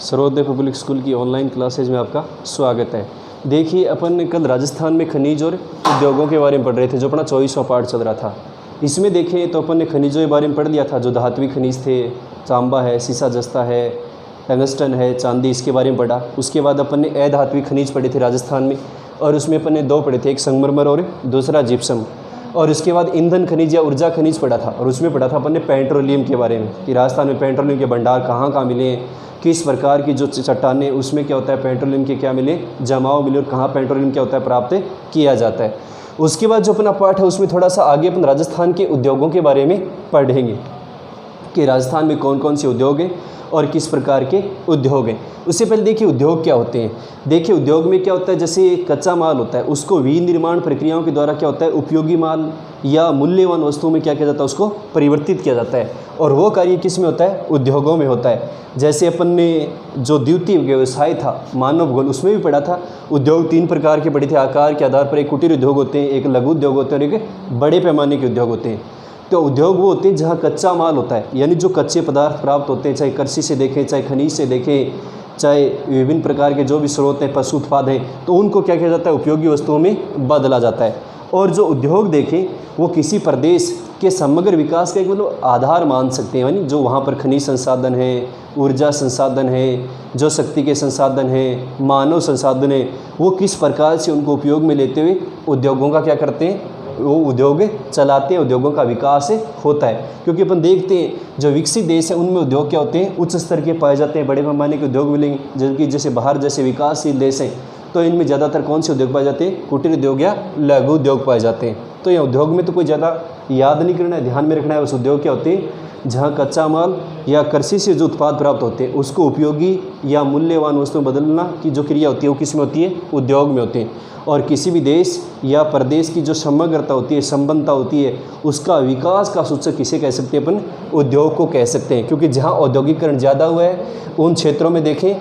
Sarvodaya public school की online classes में आपका स्वागत है। देखिए, अपन कल राजस्थान में खनिज और उद्योगों के बारे में पढ़ रहे थे, जो अपना 24वां पार्ट चल रहा था। इसमें देखें तो अपन ने खनिजों के बारे में पढ़ लिया था, जो धात्विक खनिज थे, तांबा है, सीसा जस्ता है, टंगस्टन है, चांदी, इसके बारे में पढ़ा। उसके बाद अपन ने अधात्विक खनिज पढ़े थे राजस्थान में, और उसमें अपन ने दो पढ़े थे, एक संगमरमर और दूसरा जिप्सम। और उसके बाद ईंधन खनिज या ऊर्जा खनिज पढ़ा था, और उसमें पढ़ा था अपन ने पेट्रोलियम के बारे में कि राजस्थान में पेट्रोलियम के भंडार कहाँ कहाँ मिले हैं, किस प्रकार की जो चट्टानें उसमें क्या होता है पेट्रोलियम के क्या मिले, जमाव मिले, और कहाँ पेट्रोलियम क्या होता है प्राप्त किया जाता है। उसके बाद जो अपना पाठ है उसमें थोड़ा सा आगे अपन राजस्थान के उद्योगों के बारे में पढ़ेंगे कि राजस्थान में कौन कौन से उद्योग हैं और किस प्रकार के उद्योग हैं। उससे पहले देखिए उद्योग क्या होते हैं। देखिए उद्योग में क्या होता है, जैसे कच्चा माल होता है उसको विनिर्माण प्रक्रियाओं के द्वारा क्या होता है उपयोगी माल या मूल्यवान वस्तुओं में क्या किया जाता है, उसको परिवर्तित किया जाता है, और वो कार्य किस में होता है, उद्योगों में होता है। जैसे अपन ने जो द्वितीय व्यवसाय था मानव भूगोल, उसमें भी पढ़ा था उद्योग 3 प्रकार के पढ़े थे। आकार के आधार पर एक कुटीर उद्योग होते हैं, एक लघु उद्योग होते हैं और एक बड़े पैमाने के उद्योग होते हैं। तो उद्योग वो होते हैं जहाँ कच्चा माल होता है, यानी जो कच्चे पदार्थ प्राप्त होते हैं, चाहे कृषि से देखें, चाहे खनिज से देखें, चाहे विभिन्न प्रकार के जो भी स्रोत हैं, पशु उत्पाद हैं, तो उनको क्या किया जाता है, उपयोगी वस्तुओं में बदला जाता है। और जो उद्योग देखें वो किसी प्रदेश के समग्र विकास का एक मतलब आधार मान सकते हैं, यानी जो वहाँ पर खनिज संसाधन है, ऊर्जा संसाधन है, जो शक्ति के संसाधन हैं, मानव संसाधन है, वो किस प्रकार से उनको उपयोग में लेते हुए उद्योगों का क्या करते हैं, वो उद्योग चलाते हैं, उद्योगों का विकास होता है। क्योंकि अपन देखते हैं जो विकसित देश है उनमें उद्योग क्या होते हैं, उच्च स्तर के पाए जाते हैं, बड़े पैमाने के उद्योग मिलेंगे। जबकि जैसे बाहर जैसे विकासशील देश हैं तो इनमें ज़्यादातर कौन से उद्योग पाए जाते हैं, कुटीर उद्योग या लघु उद्योग पाए जाते हैं। तो यह उद्योग में तो कोई ज़्यादा याद नहीं करना है, ध्यान में रखना है उस उद्योग क्या होते हैं जहाँ कच्चा माल या कृषि से जो उत्पाद प्राप्त होते हैं उसको उपयोगी या मूल्यवान वस्तु में बदलना की जो क्रिया होती है वो किस में होती है, उद्योग में होती है। और किसी भी देश या प्रदेश की जो समग्रता होती है, संबंधता होती है, उसका विकास का सूचक किसे कह सकते हैं, अपन उद्योग को कह सकते हैं। क्योंकि जहाँ औद्योगिकरण ज़्यादा हुआ है उन क्षेत्रों में देखें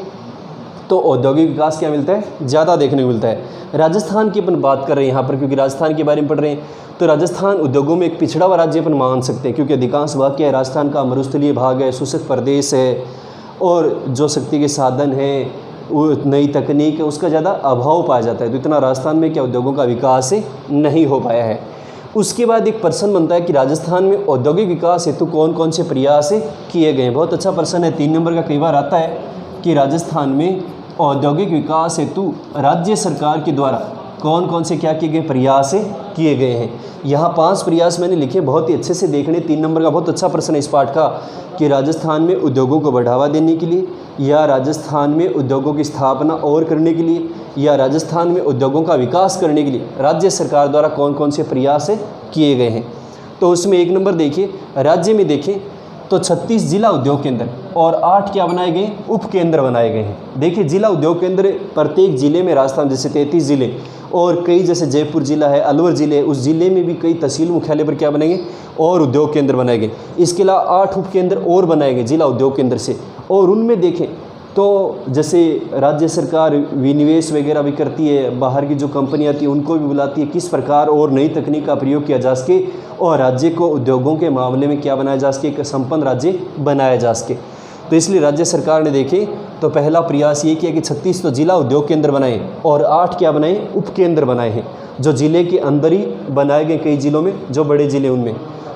तो औद्योगिक विकास क्या मिलता है, ज़्यादा देखने को मिलता है। राजस्थान की अपन बात कर रहे हैं यहाँ पर, क्योंकि राजस्थान के बारे में पढ़ रहे हैं, तो राजस्थान उद्योगों में एक पिछड़ा हुआ राज्य अपन मान सकते हैं। क्योंकि अधिकांश भाग क्या है, राजस्थान का मरुस्थलीय भाग है, शुष्क प्रदेश है, और जो शक्ति के साधन है, वो नई तकनीक है, उसका ज़्यादा अभाव पाया जाता है। तो इतना राजस्थान में क्या उद्योगों का विकास नहीं हो पाया है। उसके बाद एक प्रश्न बनता है कि राजस्थान में औद्योगिक विकास हेतु कौन कौन से प्रयास किए गए हैं। बहुत अच्छा प्रश्न है, 3 नंबर का कई बार आता है कि राजस्थान में औद्योगिक विकास हेतु राज्य सरकार के द्वारा कौन कौन से क्या किए गए, प्रयास किए गए हैं। यहाँ 5 प्रयास मैंने लिखे, बहुत ही अच्छे से देखने। 3 नंबर का बहुत अच्छा प्रश्न है इस पाठ का कि राजस्थान में उद्योगों को बढ़ावा देने के लिए, या राजस्थान में उद्योगों की स्थापना और करने के लिए, या राजस्थान में उद्योगों का विकास करने के लिए राज्य सरकार द्वारा कौन कौन से प्रयास किए गए हैं। तो उसमें 1 नंबर देखिए, राज्य में देखें तो 36 जिला उद्योग केंद्र और 8 क्या बनाए गए, उप केंद्र बनाए गए हैं। देखिए जिला उद्योग केंद्र प्रत्येक जिले में, राजस्थान जैसे 33 जिले, और कई जैसे जयपुर जिला है, अलवर जिले है, उस जिले में भी कई तहसील मुख्यालय पर क्या बनेंगे, और उद्योग केंद्र बनाए गए। इसके अलावा 8 उप केंद्र और बनाए गए जिला उद्योग केंद्र से, और उनमें देखें तो जैसे राज्य सरकार विनिवेश वगैरह भी करती है, बाहर की जो कंपनियाँ आती हैं उनको भी बुलाती है, किस प्रकार और नई तकनीक का प्रयोग किया जा सके और राज्य को उद्योगों के मामले में क्या बनाया जा सके, एक संपन्न राज्य बनाया जा सके। तो इसलिए राज्य सरकार ने देखे तो पहला प्रयास ये किया कि 36 तो जिला उद्योग केंद्र बनाए और 8 क्या बनाए, उप केंद्र बनाए हैं, जो जिले के अंदर ही बनाए गए कई जिलों में, जो बड़े जिले उनमें।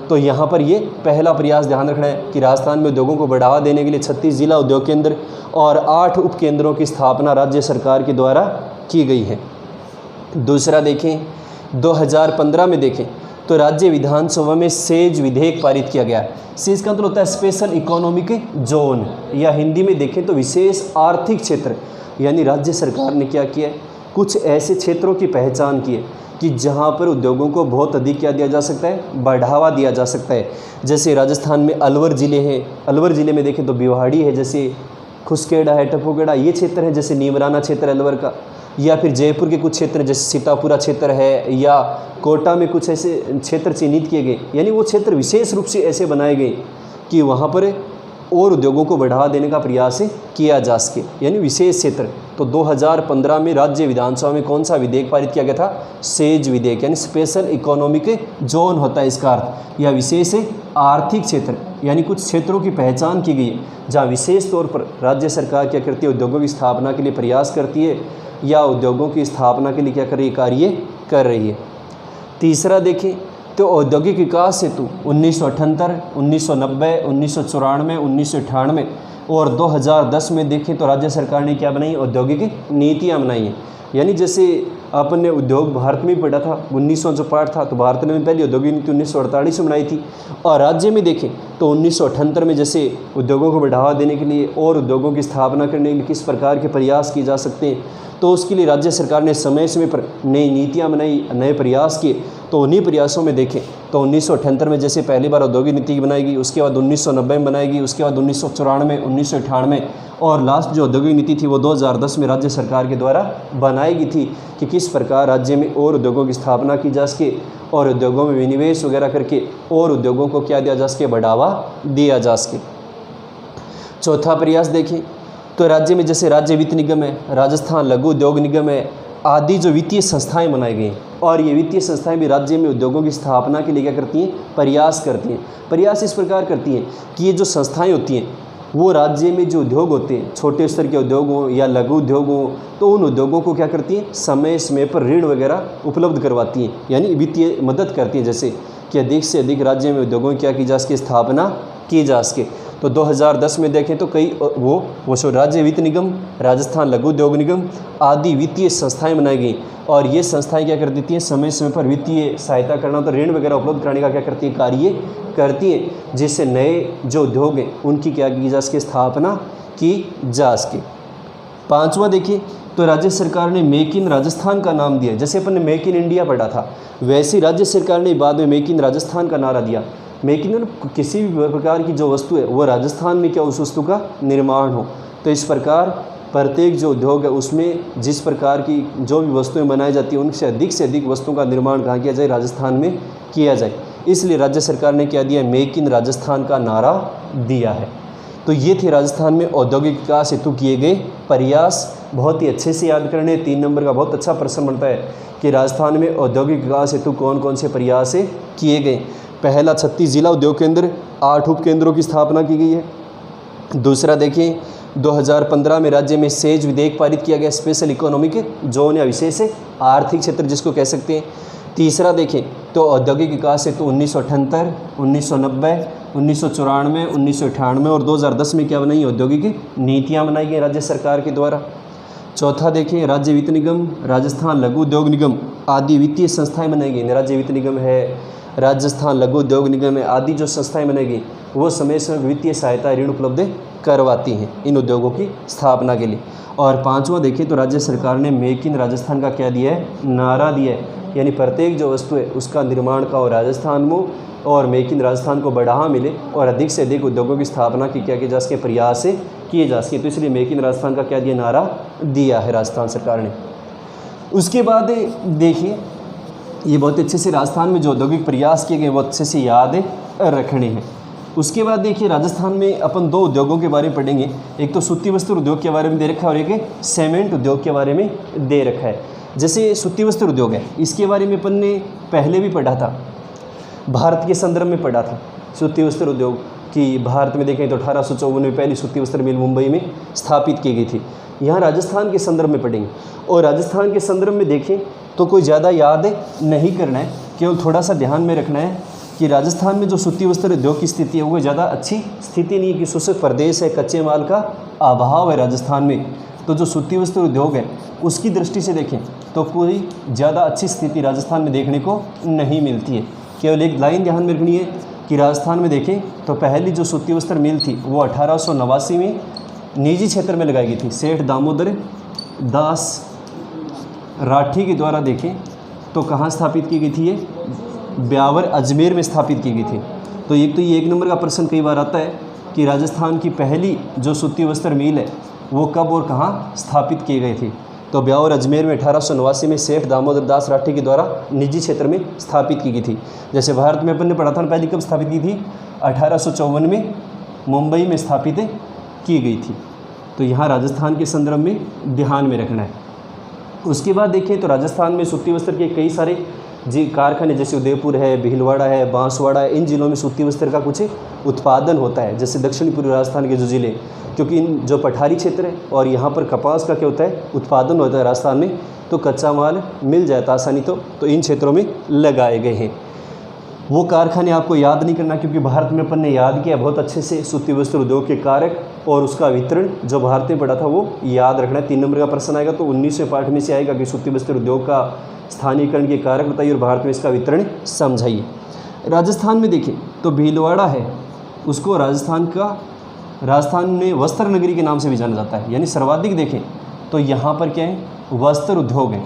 तो यहाँ पर ये पहला प्रयास ध्यान रखना है कि राजस्थान में उद्योगों को बढ़ावा देने के लिए 36 जिला उद्योग केंद्र और 8 उप केंद्रों की स्थापना राज्य सरकार के द्वारा की गई है। दूसरा देखें 2015 में देखें तो राज्य विधानसभा में सेज विधेयक पारित किया गया। सेज का मतलब होता है स्पेशल इकोनॉमिक जोन, या हिंदी में देखें तो विशेष आर्थिक क्षेत्र। यानी राज्य सरकार ने क्या किया, कुछ ऐसे क्षेत्रों की पहचान की है कि जहाँ पर उद्योगों को बहुत अधिक क्या दिया जा सकता है, बढ़ावा दिया जा सकता है। जैसे राजस्थान में अलवर ज़िले हैं, अलवर ज़िले में देखें तो भिवाड़ी है, जैसे खुसखेड़ा है, टपुखेड़ा, ये क्षेत्र है, जैसे नीमराना क्षेत्र अलवर का, या फिर जयपुर के कुछ क्षेत्र जैसे सीतापुरा क्षेत्र है, या कोटा में कुछ ऐसे क्षेत्र चिन्हित किए गए। यानी वो क्षेत्र विशेष रूप से ऐसे बनाए गए कि वहाँ पर और उद्योगों को बढ़ावा देने का प्रयास किया जा सके, यानी विशेष क्षेत्र। तो 2015 में राज्य विधानसभा में कौन सा विधेयक पारित किया गया था, सेज विधेयक, यानी स्पेशल इकोनॉमिक जोन होता है इसका अर्थ, या विशेष आर्थिक क्षेत्र, यानी कुछ क्षेत्रों की पहचान की गई है जहाँ विशेष तौर पर राज्य सरकार क्या करती है, उद्योगों की स्थापना के लिए प्रयास करती है या उद्योगों की स्थापना के लिए क्या कर रही है, कार्य कर रही है। तीसरा देखें तो औद्योगिक विकास हेतु 1978, 1990, 1994, 1998 और 2010 में देखें तो राज्य सरकार ने क्या बनाई, औद्योगिक नीतियाँ बनाई हैं। यानी जैसे आपने उद्योग भारत में भी पढ़ा था, 1900 जो पाठ था, तो भारत ने पहली औद्योगिक नीति 1948 में बनाई थी। और राज्य में देखें तो 1978 में जैसे उद्योगों को बढ़ावा देने के लिए और उद्योगों की स्थापना करने के लिए किस प्रकार के प्रयास किए जा सकते हैं, तो उसके लिए राज्य सरकार ने समय समय पर नई नीतियाँ बनाई, नए प्रयास किए। तो उन्हीं प्रयासों में देखें तो 1978 में जैसे पहली बार औद्योगिक नीति बनाएगी, उसके बाद 1990 में बनाएगी, उसके बाद 1994, 1998 और लास्ट जो औद्योगिक नीति थी वो 2010 में राज्य सरकार के द्वारा बनाई गई थी कि किस प्रकार राज्य में और उद्योगों की स्थापना की जा सके और उद्योगों में विनिवेश वगैरह करके और उद्योगों को क्या दिया जा सके, बढ़ावा दिया जा सके। चौथा प्रयास देखें तो राज्य में जैसे राज्य वित्त निगम है, राजस्थान लघु उद्योग निगम है आदि जो वित्तीय संस्थाएं बनाई गई हैं और ये वित्तीय संस्थाएं भी राज्य में उद्योगों की स्थापना के लिए क्या करती हैं, प्रयास करती हैं। प्रयास इस प्रकार करती हैं कि ये जो संस्थाएं होती हैं वो राज्य में जो उद्योग होते हैं, छोटे स्तर के उद्योग हों या लघु उद्योग हों, तो उन उद्योगों को क्या करती हैं, समय समय पर ऋण वगैरह उपलब्ध करवाती हैं, यानी वित्तीय मदद करती हैं, जैसे कि अधिक से अधिक राज्य में उद्योगों की क्या की जा सके, स्थापना की जा सके। तो 2010 में देखें तो कई वो राज्य वित्त निगम, राजस्थान लघु उद्योग निगम आदि वित्तीय संस्थाएं बनाई गई और ये संस्थाएं क्या कर देती हैं, समय समय पर वित्तीय सहायता करना तो ऋण वगैरह उपलब्ध कराने का क्या करती है, कार्य करती है, जिससे नए जो उद्योग हैं उनकी क्या की जा सके, स्थापना की जा सके। पांचवा देखिए तो राज्य सरकार ने मेक इन राजस्थान का नाम दिया। जैसे अपन ने मेक इन इंडिया पढ़ा था वैसे राज्य सरकार ने बाद में मेक इन राजस्थान का नारा दिया। मेक इन किसी भी प्रकार की जो वस्तु है वो राजस्थान में क्या उस वस्तु का निर्माण हो। तो इस प्रकार प्रत्येक जो उद्योग है उसमें जिस प्रकार की जो भी वस्तुएं बनाई जाती हैं उनसे अधिक वस्तुओं का निर्माण कहाँ किया जाए, राजस्थान में किया जाए। इसलिए राज्य सरकार ने क्या दिया, मेक इन राजस्थान का नारा दिया है। तो ये थे राजस्थान में औद्योगिक विकास हेतु किए गए प्रयास। बहुत ही अच्छे से याद करने, 3 नंबर का बहुत अच्छा प्रश्न बनता है कि राजस्थान में औद्योगिक विकास हेतु कौन कौन से प्रयास किए गए। पहला 36 जिला उद्योग केंद्र, 8 उप केंद्रों की स्थापना की गई है। दूसरा देखिए 2015 में राज्य में सेज विधेयक पारित किया गया, स्पेशल इकोनॉमिक जोन या विशेष आर्थिक क्षेत्र जिसको कह सकते हैं। तीसरा देखें तो औद्योगिक विकास हेतु 1978, 1990, 1994, 1998 और 2010 में क्या बनाई, औद्योगिक नीतियाँ बनाई गई राज्य सरकार के द्वारा। चौथा देखें राज्य वित्त निगम, राजस्थान लघु उद्योग निगम आदि वित्तीय संस्थाएं बनाई गई। राज्य वित्त निगम है, राजस्थान लघु उद्योग निगम है आदि जो संस्थाएं बनाई गई वो समय समय वित्तीय सहायता ऋण उपलब्ध करवाती हैं इन उद्योगों की स्थापना के लिए। और पांचवा देखें तो राज्य सरकार ने मेक इन राजस्थान का क्या दिया है, नारा दिया है, यानी प्रत्येक जो वस्तु है उसका निर्माण का हो राजस्थान में और मेक इन राजस्थान को बढ़ावा मिले और अधिक से अधिक उद्योगों की स्थापना की क्या की जा सके, प्रयास किए जा सके। तो इसलिए मेक इन राजस्थान का क्या दिया, नारा दिया है राजस्थान सरकार ने। उसके बाद देखिए ये बहुत अच्छे से राजस्थान में जो औद्योगिक प्रयास किए गए वो अच्छे से याद रखने हैं। उसके बाद देखिए राजस्थान में अपन 2 उद्योगों के बारे में पढ़ेंगे, एक तो सूती वस्त्र उद्योग के बारे में दे रखा है और एक सीमेंट उद्योग के बारे में दे रखा है। जैसे सूती वस्त्र उद्योग है इसके बारे में अपन ने पहले भी पढ़ा था, भारत के संदर्भ में पढ़ा था सूती वस्त्र उद्योग की। भारत में देखें तो 1854 में पहली सूती वस्त्र मिल मुंबई में स्थापित की गई थी। यहाँ राजस्थान के संदर्भ में पढ़ेंगे और राजस्थान के संदर्भ में देखें तो कोई ज़्यादा याद नहीं करना है, केवल थोड़ा सा ध्यान में रखना है कि राजस्थान में जो सूती वस्त्र उद्योग की स्थिति है वो ज़्यादा अच्छी स्थिति नहीं है, कि शुष्क प्रदेश है, कच्चे माल का अभाव है राजस्थान में। तो जो सूती वस्त्र उद्योग है उसकी दृष्टि से देखें तो कोई ज़्यादा अच्छी स्थिति राजस्थान में देखने को नहीं मिलती है। केवल एक लाइन ध्यान में रखनी है कि राजस्थान में देखें तो पहली जो सूती वस्त्र मिल थी वो 1889 में निजी क्षेत्र में लगाई गई थी। सेठ दामोदर दास राठी के द्वारा देखें तो कहाँ स्थापित की गई थी, ये ब्यावर अजमेर में स्थापित की गई थी। तो ये 1 नंबर का प्रश्न कई बार आता है कि राजस्थान की पहली जो सूती वस्त्र मिल है वो कब और कहाँ स्थापित की गई थी। तो ब्यावर अजमेर में 1889 में सेठ दामोदर दास राठी के द्वारा निजी क्षेत्र में स्थापित की गई थी। जैसे भारत में अपन ने पढ़ा था पहली कब स्थापित की थी, 1854 में मुंबई में स्थापित की गई थी। तो यहाँ राजस्थान के संदर्भ में ध्यान में रखना है। उसके बाद देखें तो राजस्थान में सूती वस्त्र के कई सारे जी कारखाने जैसे उदयपुर है, भीलवाड़ा है, बांसवाड़ा है, इन जिलों में सूती वस्त्र का कुछ उत्पादन होता है। जैसे दक्षिणी पूर्वी राजस्थान के जो ज़िले, क्योंकि इन जो पठारी क्षेत्र है और यहाँ पर कपास का क्या होता है, उत्पादन होता है राजस्थान में, तो कच्चा माल मिल जाता आसानी तो इन क्षेत्रों में लगाए गए हैं। वो कारखाने आपको याद नहीं करना, क्योंकि भारत में अपन ने याद किया बहुत अच्छे से सूती वस्त्र उद्योग के कारक और उसका वितरण जो भारत में पड़ा था वो याद रखना है। 3 नंबर का प्रश्न आएगा तो 19वें पाठ में से आएगा कि सूती वस्त्र उद्योग का स्थानीयकरण के कारक बताइए और भारत में इसका वितरण समझाइए। राजस्थान में देखें तो भीलवाड़ा है, उसको राजस्थान में वस्त्र नगरी के नाम से भी जाना जाता है, यानी सर्वाधिक देखें तो यहाँ पर क्या है, वस्त्र उद्योग है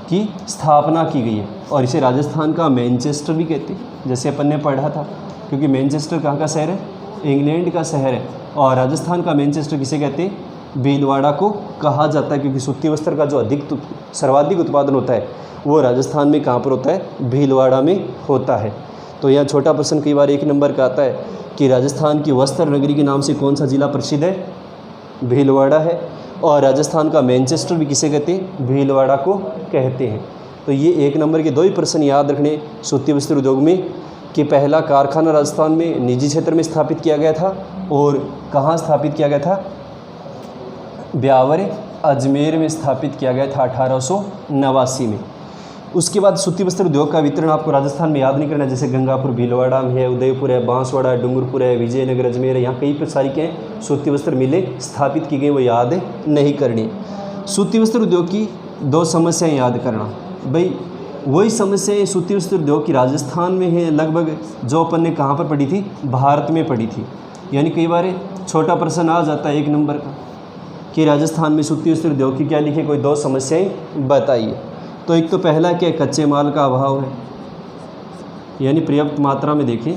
की स्थापना की गई है और इसे राजस्थान का मैनचेस्टर भी कहते हैं, जैसे अपन ने पढ़ा था, क्योंकि मैनचेस्टर कहाँ का शहर है, इंग्लैंड का शहर है, और राजस्थान का मैनचेस्टर किसे कहते हैं, भीलवाड़ा को कहा जाता है, क्योंकि सूती वस्त्र का जो सर्वाधिक उत्पादन होता है वो राजस्थान में कहाँ पर होता है, भीलवाड़ा में होता है। तो यहाँ छोटा प्रश्न कई बार 1 नंबर का आता है कि राजस्थान की वस्त्र नगरी के नाम से कौन सा जिला प्रसिद्ध है, भीलवाड़ा है, और राजस्थान का मैनचेस्टर भी किसे कहते हैं, भीलवाड़ा को कहते हैं। तो ये 1 नंबर के 2 ही प्रश्न याद रखने सूती वस्त्र उद्योग में कि पहला कारखाना राजस्थान में निजी क्षेत्र में स्थापित किया गया था और कहाँ स्थापित किया गया था, ब्यावर अजमेर में स्थापित किया गया था 1889 में। उसके बाद सूती वस्त्र उद्योग का वितरण आपको राजस्थान में याद नहीं करना, जैसे गंगापुर भीलवाड़ा में है, उदयपुर है, बांसवाड़ा है, डूंगरपुर है, विजयनगर अजमेर है, यहाँ कई सारी के सूती वस्त्र मिलें स्थापित की गई, वो याद नहीं करनी। सूती वस्त्र उद्योग की 2 समस्याएं याद करना, भाई वही समस्याएं सूती वस्त्र उद्योग की राजस्थान में है लगभग, जो अपन ने कहाँ पर पढ़ी थी, भारत में पढ़ी थी। यानी कई बार छोटा प्रश्न आ जाता है 1 नंबर का कि राजस्थान में सूती वस्त्र उद्योग की क्या लिखे, कोई 2 समस्याएं बताइए। तो एक तो पहला क्या, कच्चे माल का अभाव है, यानी पर्याप्त मात्रा में देखें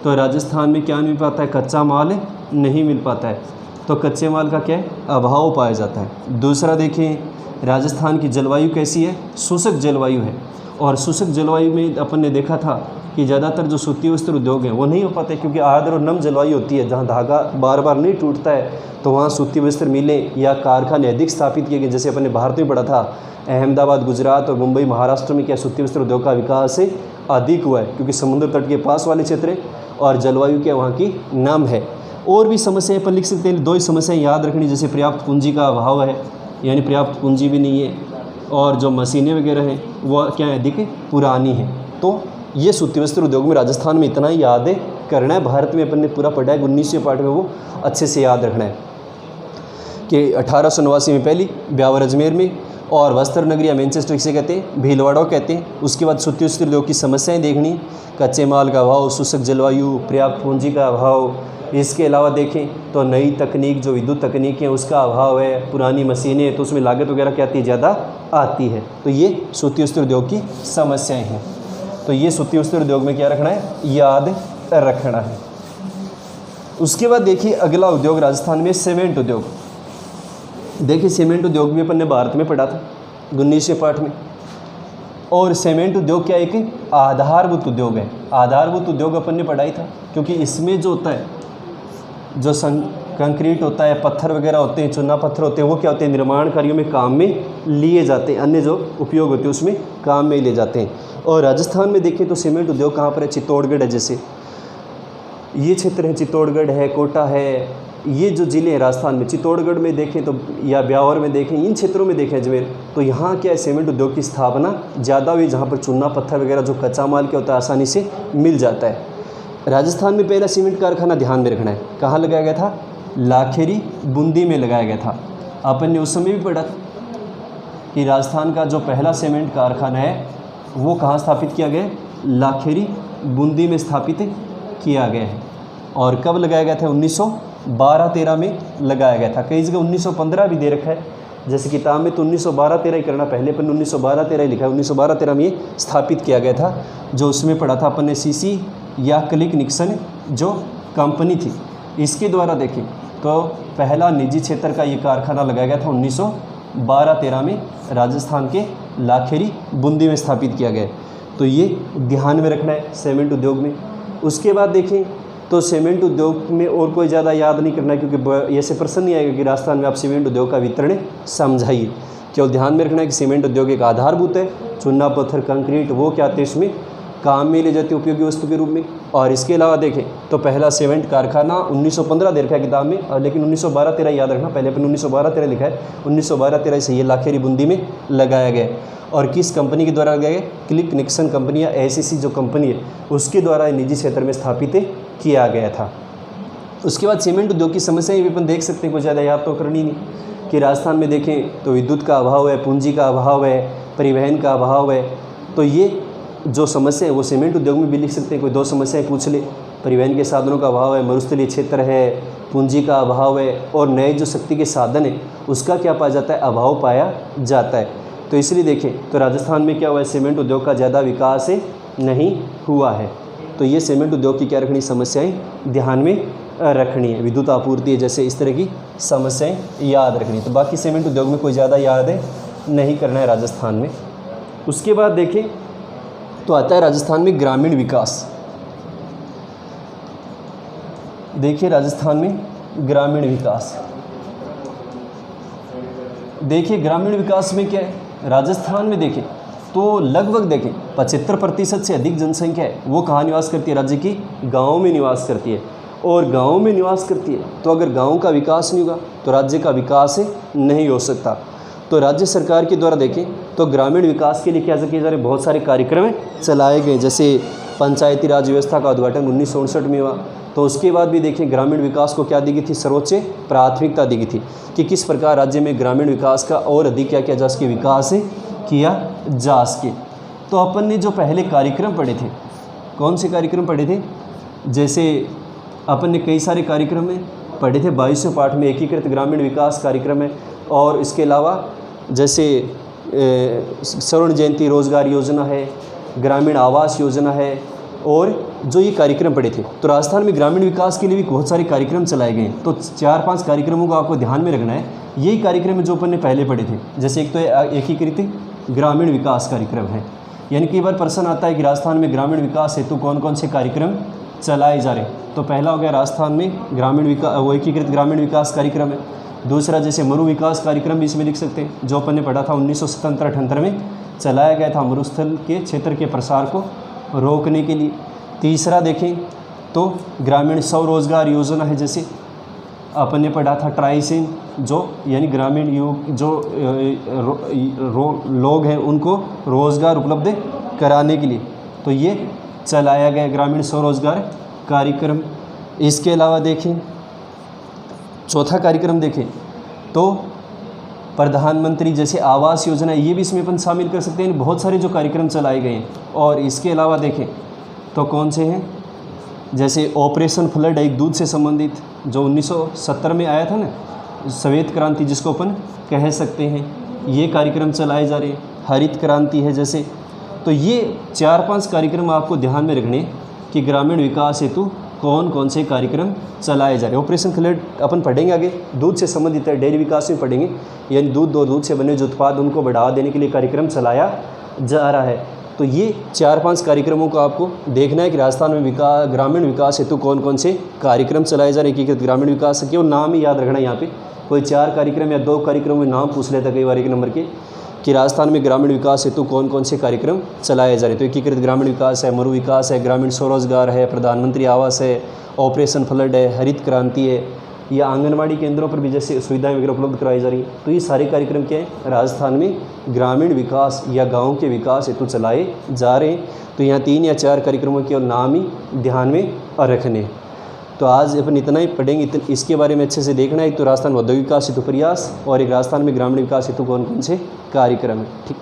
तो राजस्थान में क्या नहीं मिल पाता है, कच्चा माल नहीं मिल पाता है, तो कच्चे माल का क्या है, अभाव पाया जाता है। दूसरा देखें राजस्थान की जलवायु कैसी है, शुष्क जलवायु है, और शुष्क जलवायु में अपन ने देखा था कि ज़्यादातर जो सूती वस्त्र उद्योग हैं वो नहीं हो पाते, क्योंकि आर्द्र और नम जलवायु होती है, जहाँ धागा बार बार नहीं टूटता है, तो वहाँ सूती वस्त्र मिलें या कारखाने अधिक स्थापित किए गए। जैसे अपन ने भारत में पढ़ा था, अहमदाबाद गुजरात और मुंबई महाराष्ट्र में क्या सूती वस्त्र उद्योग का विकास अधिक हुआ है, क्योंकि समुद्र तट के पास वाले क्षेत्र है और जलवायु क्या वहाँ की नम है। और भी समस्याएं अपन लिख सकते हैं, 2 ही समस्याएं याद रखनी, जैसे पर्याप्त पूंजी का अभाव है, यानी पर्याप्त पूंजी भी नहीं है, और जो मशीनें वगैरह हैं वो क्या है, अधिक पुरानी है। तो ये सूती वस्त्र उद्योग में राजस्थान में इतना ही याद करना है। भारत में अपन ने पूरा पढ़ा है, 19वें पाठ में वो अच्छे से याद रखना है कि 1889 में पहली ब्यावर अजमेर में, और वस्त्र नगरी या मैनचेस्टर किसे कहते हैं, भीलवाड़ा कहते हैं। उसके बाद सूती वस्त्र उद्योग की समस्याएं देखनी, कच्चे माल का अभाव, शुष्क जलवायु, पर्याप्त पूंजी का अभाव। इसके अलावा देखें तो नई तकनीक, जो विद्युत तकनीक है उसका अभाव है, पुरानी मशीनें, तो उसमें लागत वगैरह क्या आती है, ज़्यादा आती है। तो ये सूती वस्त्र उद्योग की समस्याएं हैं। तो ये सूती वस्त्र उद्योग में क्या रखना है, याद रखना है। उसके बाद देखिए अगला उद्योग राजस्थान में सीमेंट उद्योग। देखिए सीमेंट उद्योग भी अपन ने भारत में पढ़ा था 19वें पाठ में, और सीमेंट उद्योग क्या एक आधारभूत उद्योग है। आधारभूत उद्योग अपन ने पढ़ाई था, क्योंकि इसमें जो होता है, जो कंक्रीट होता है, पत्थर वगैरह होते हैं, चूना पत्थर होते हैं, वो क्या होते हैं, निर्माण कार्यों में काम में लिए जाते हैं, अन्य जो उपयोग होते हैं उसमें काम में लिए जाते हैं। और राजस्थान में देखें तो सीमेंट उद्योग कहाँ पर है, चित्तौड़गढ़ है, जैसे ये क्षेत्र है, चित्तौड़गढ़ है, कोटा है, ये जो ज़िले हैं राजस्थान में, चित्तौड़गढ़ में देखें तो या ब्यावर में देखें, इन क्षेत्रों में देखें अजमेर, तो यहाँ क्या है, सीमेंट उद्योग की स्थापना ज़्यादा हुई, जहाँ पर चूना पत्थर वगैरह जो कच्चा माल क्या होता है आसानी से मिल जाता है। राजस्थान में पहला सीमेंट कारखाना ध्यान में रखना है, कहाँ लगाया गया था, लाखेरी बूंदी में लगाया गया था। अपन ने उस समय भी पढ़ा कि राजस्थान का जो पहला सीमेंट कारखाना है वो कहाँ स्थापित किया गया, लाखेरी बूंदी में स्थापित किया गया है। और कब लगाया गया था, 1912-13 में लगाया गया था। कई जगह 1915 भी दे रखा है, जैसे किताब में तो 1912-13 ही करना, पहले अपन 1912-13 ही लिखा है। 1912-13 में ये स्थापित किया गया था, जो उसमें पढ़ा था अपन ने सीसी या क्लिक निक्सन जो कंपनी थी, इसके द्वारा देखें तो पहला निजी क्षेत्र का ये कारखाना लगाया गया था 1912-13 में, राजस्थान के लाखेरी बूंदी में स्थापित किया गया। तो ये ध्यान में रखना है सीमेंट उद्योग में। उसके बाद देखें तो सीमेंट उद्योग में और कोई ज़्यादा याद नहीं करना है, क्योंकि ऐसे प्रश्न नहीं आएगा कि राजस्थान में आप सीमेंट उद्योग का वितरण समझाइए। केवल ध्यान में रखना है कि सीमेंट उद्योग एक आधारभूत है चूना पत्थर कंक्रीट वो क्या आते हैं इसमें काम में ले जाते हैं उपयोगी वस्तु के रूप में। और इसके अलावा देखें तो पहला सीमेंट कारखाना 1915 दे रखा है किताब में, और लेकिन 1912-13 याद रखना, पहले अपन 1912-13 लिखा है, 1912-13 से ये लाखेरी बूंदी में लगाया गया है। और किस कंपनी के द्वारा लगाया गया? क्लिक निक्सन कंपनी या एसीसी जो कंपनी है उसके द्वारा निजी क्षेत्र में स्थापित किया गया था। उसके बाद सीमेंट उद्योग की समस्याएं भी अपन देख सकते हैं, कुछ ज़्यादा याद तो करनी नहीं कि राजस्थान में देखें तो विद्युत का अभाव है, पूंजी का अभाव है, परिवहन का अभाव है। तो ये जो समस्या है वो सीमेंट उद्योग में भी लिख सकते हैं, कोई 2 समस्याएं पूछ ले। परिवहन के साधनों का अभाव है, मरुस्थलीय क्षेत्र है, पूंजी का अभाव है, और नए जो शक्ति के साधन है उसका क्या पाया जाता है? अभाव पाया जाता है। तो इसलिए देखें तो राजस्थान में क्या हुआ है? सीमेंट उद्योग का ज़्यादा विकास नहीं हुआ है। तो ये सीमेंट उद्योग की क्या रखनी समस्याएं ध्यान में रखनी है। विद्युत आपूर्ति है जैसे इस तरह की समस्याएं याद रखनी। तो बाकी सीमेंट उद्योग में कोई ज़्यादा याद नहीं करना है राजस्थान में। उसके बाद देखें तो आता है राजस्थान में ग्रामीण विकास। देखिए राजस्थान में ग्रामीण विकास, देखिए ग्रामीण विकास में क्या है? राजस्थान में देखें तो लगभग देखें 75% से अधिक जनसंख्या है वो कहाँ निवास करती है? राज्य की गाँव में निवास करती है। और गाँव में निवास करती है तो अगर गाँव का विकास नहीं होगा तो राज्य का विकास नहीं हो सकता। तो राज्य सरकार के द्वारा देखें तो ग्रामीण विकास के लिए क्या किया जा रहा है? बहुत सारे कार्यक्रम चलाए गए, जैसे पंचायती राज व्यवस्था का उद्घाटन 1969 में हुआ। तो उसके बाद भी देखें ग्रामीण विकास को क्या दी गई थी? सर्वोच्च प्राथमिकता दी गई थी कि किस प्रकार राज्य में ग्रामीण विकास का और अधिक क्या किया जा सके? विकास किया जा सके। तो अपन ने जो पहले कार्यक्रम पढ़े थे, कौन से कार्यक्रम पढ़े थे? जैसे अपन ने कई सारे कार्यक्रम में पढ़े थे। 22वें पाठ में एकीकृत ग्रामीण विकास कार्यक्रम है, और इसके अलावा जैसे स्वर्ण जयंती रोजगार योजना है, ग्रामीण आवास योजना है, और जो ये कार्यक्रम पढ़े थे। तो राजस्थान में ग्रामीण विकास के लिए भी बहुत सारे कार्यक्रम चलाए गए हैं। तो 4-5 कार्यक्रमों को आपको ध्यान में रखना है। यही कार्यक्रम जो अपन ने पहले पढ़े थे, जैसे एक तो एकीकृत ग्रामीण विकास कार्यक्रम है, यानी कई बार प्रश्न आता है कि राजस्थान में ग्रामीण विकास हेतु कौन कौन से कार्यक्रम चलाए जा रहे हैं। तो पहला हो गया राजस्थान में ग्रामीण विकास, वो एकीकृत ग्रामीण विकास कार्यक्रम है। दूसरा जैसे मरु विकास कार्यक्रम भी इसमें लिख सकते हैं, जो अपन ने पढ़ा था 1977-78 में चलाया गया था मरुस्थल के क्षेत्र के प्रसार को रोकने के लिए। तीसरा देखें तो ग्रामीण स्वरोजगार योजना है, जैसे अपन ने पढ़ा था ट्राइसिन, जो यानी ग्रामीण युवक जो लोग हैं उनको रोज़गार उपलब्ध कराने के लिए, तो ये चलाया गया ग्रामीण स्वरोजगार कार्यक्रम। इसके अलावा देखें चौथा कार्यक्रम देखें तो प्रधानमंत्री जैसे आवास योजना, ये भी इसमें अपन शामिल कर सकते हैं। बहुत सारे जो कार्यक्रम चलाए गए हैं। और इसके अलावा देखें तो कौन से हैं? जैसे ऑपरेशन फ्लड है, एक दूध से संबंधित, जो 1970 में आया था ना, श्वेत क्रांति जिसको अपन कह सकते हैं, ये कार्यक्रम चलाए जा रहे हैं। हरित क्रांति है जैसे। तो ये 4-5 कार्यक्रम आपको ध्यान में रखने कि ग्रामीण विकास हेतु कौन कौन से कार्यक्रम चलाए जा रहे हैं। ऑपरेशन फ्लड अपन पढ़ेंगे आगे, दूध से संबंधित है, डेयरी विकास में पढ़ेंगे, यानी दूध और दूध से बने जो उत्पाद उनको बढ़ावा देने के लिए कार्यक्रम चलाया जा रहा है। तो ये 4-5 कार्यक्रमों को आपको देखना है कि राजस्थान में ग्रामीण विकास हेतु कौन कौन से कार्यक्रम चलाए जा रहे हैं। एकीकृत ग्रामीण विकास के नाम ही याद रखना है। यहाँ पे कोई 4 कार्यक्रम या 2 कार्यक्रम में नाम पूछ लेता कई बार एक नंबर के, कि राजस्थान में ग्रामीण विकास हेतु कौन कौन से कार्यक्रम चलाए जा रहे हैं। तो एकीकृत ग्रामीण विकास है, मरु विकास है, ग्रामीण स्वरोजगार है, प्रधानमंत्री आवास है, ऑपरेशन फ्लड है, हरित क्रांति है, या आंगनबाड़ी केंद्रों पर भी जैसे सुविधाएं वगैरह उपलब्ध कराई जा रही है। तो ये सारे कार्यक्रम क्या हैं? राजस्थान में ग्रामीण विकास या गाँव के विकास हेतु चलाए जा रहे हैं। तो यहाँ 3 या 4 कार्यक्रमों के नाम ही ध्यान में रखने। तो आज अपन इतना ही पढ़ेंगे, इसके बारे में अच्छे से देखना है। एक तो राजस्थान औद्योगिक विकास हेतु प्रयास, और एक राजस्थान में ग्रामीण विकास हेतु कौन कौन से कार्यक्रम है। ठीक।